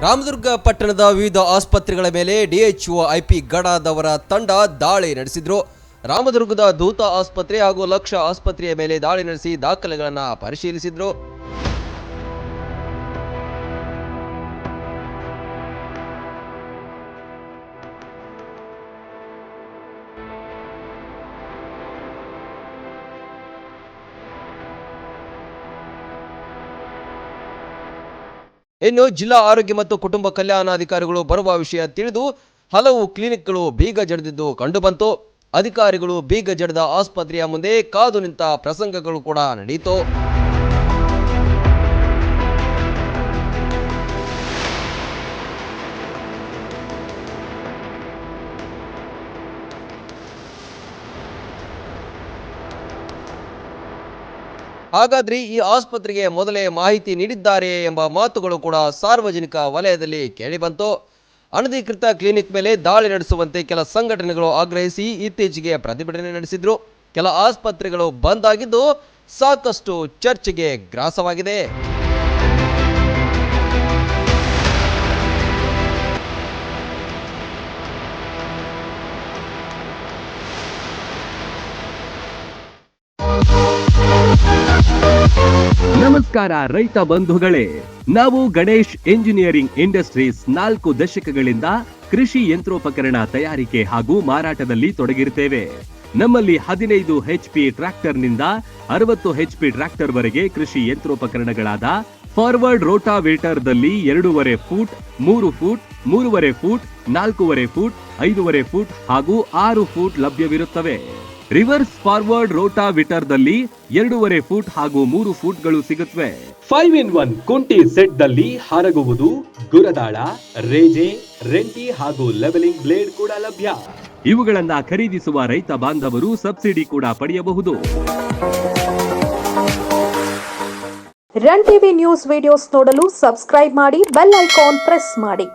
ರಾಮದುರ್ಗ ಪಟ್ಟಣದ ವಿವಿಧ ಆಸ್ಪತ್ರೆಗಳ ಮೇಲೆ ಡಿಎಚ್ಒ ಐಪಿ ಗಡಾದವರ ತಂಡ ದಾಳಿ ನಡೆಸಿದ್ರು. ರಾಮದುರ್ಗದ ದೂತ ಆಸ್ಪತ್ರೆ ಹಾಗೂ ಲಕ್ಷ ಆಸ್ಪತ್ರೆಯ ಮೇಲೆ ದಾಳಿ ನಡೆಸಿ ದಾಖಲೆಗಳನ್ನು ಪರಿಶೀಲಿಸಿದ್ರು. ಇನ್ನು ಜಿಲ್ಲಾ ಆರೋಗ್ಯ ಮತ್ತು ಕುಟುಂಬ ಕಲ್ಯಾಣಾಧಿಕಾರಿಗಳು ಬರುವ ವಿಷಯ ತಿಳಿದು ಹಲವು ಕ್ಲಿನಿಕ್ಗಳು ಬೀಗ ಜಡಿದಿದ್ದು ಕಂಡುಬಂತು. ಅಧಿಕಾರಿಗಳು ಬೀಗ ಜಡಿದ ಆಸ್ಪತ್ರೆಯ ಮುಂದೆ ಕಾದು ನಿಂತ ಪ್ರಸಂಗಗಳು ಕೂಡ ನಡೆಯಿತು. ಹಾಗಾದ್ರೆ ಈ ಆಸ್ಪತ್ರೆಗೆ ಮೊದಲೇ ಮಾಹಿತಿ ನೀಡಿದ್ದಾರೆ ಎಂಬ ಮಾತುಗಳು ಕೂಡ ಸಾರ್ವಜನಿಕ ವಲಯದಲ್ಲಿ ಕೇಳಿಬಂತು. ಅನಧಿಕೃತ ಕ್ಲಿನಿಕ್ ಮೇಲೆ ದಾಳಿ ನಡೆಸುವಂತೆ ಕೆಲ ಸಂಘಟನೆಗಳು ಆಗ್ರಹಿಸಿ ಇತ್ತೀಚೆಗೆ ಪ್ರತಿಭಟನೆ ನಡೆಸಿದ್ರು. ಕೆಲ ಆಸ್ಪತ್ರೆಗಳು ಬಂದ್ ಆಗಿದ್ದು ಸಾಕಷ್ಟು ಚರ್ಚೆಗೆ ಗ್ರಾಸವಾಗಿದೆ. ನಮಸ್ಕಾರ ರೈತ ಬಂಧುಗಳೇ, ನಾವು ಗಣೇಶ್ ಎಂಜಿನಿಯರಿಂಗ್ ಇಂಡಸ್ಟ್ರೀಸ್ 4 ದಶಕಗಳಿಂದ ಕೃಷಿ ಯಂತ್ರೋಪಕರಣ ತಯಾರಿಕೆ ಹಾಗೂ ಮಾರಾಟದಲ್ಲಿ ತೊಡಗಿರುತ್ತೇವೆ. ನಮ್ಮಲ್ಲಿ 15 HP ಟ್ರ್ಯಾಕ್ಟರ್ನಿಂದ 60 HP ಟ್ರ್ಯಾಕ್ಟರ್ ವರೆಗೆ ಕೃಷಿ ಯಂತ್ರೋಪಕರಣಗಳಾದ ಫಾರ್ವರ್ಡ್ ರೋಟಾವೇಟರ್ದಲ್ಲಿ 2.5 foot, 3 foot, 3.5 foot, 4.5 foot, 5.5 foot ಹಾಗೂ 6 ಫೂಟ್ ಲಭ್ಯವಿರುತ್ತವೆ. ರಿವರ್ಸ್ ಫಾರ್ವರ್ಡ್ ರೋಟಾವಿಟರ್ದಲ್ಲಿ 2.5 ಫೂಟ್ ಹಾಗೂ 3 ಫೂಟ್ಗಳು ಸಿಗುತ್ತವೆ. 5-in-1 ಕುಂಟಿ ಸೆಟ್ದಲ್ಲಿ ಹರಗುವುದು, ಗುರದಾಳ, ರೇಜೆ, ರೆಂಟಿ ಹಾಗೂ ಲೆವೆಲಿಂಗ್ ಬ್ಲೇಡ್ ಕೂಡ ಲಭ್ಯ. ಇವುಗಳನ್ನ ಖರೀದಿಸುವ ರೈತ ಬಾಂಧವರು ಸಬ್ಸಿಡಿ ಕೂಡ ಪಡೆಯಬಹುದು. ರನ್ ಟಿವಿ ನ್ಯೂಸ್ ವಿಡಿಯೋಸ್ ನೋಡಲು ಸಬ್ಸ್ಕ್ರೈಬ್ ಮಾಡಿ, ಬೆಲ್ ಐಕಾನ್ ಪ್ರೆಸ್ ಮಾಡಿ.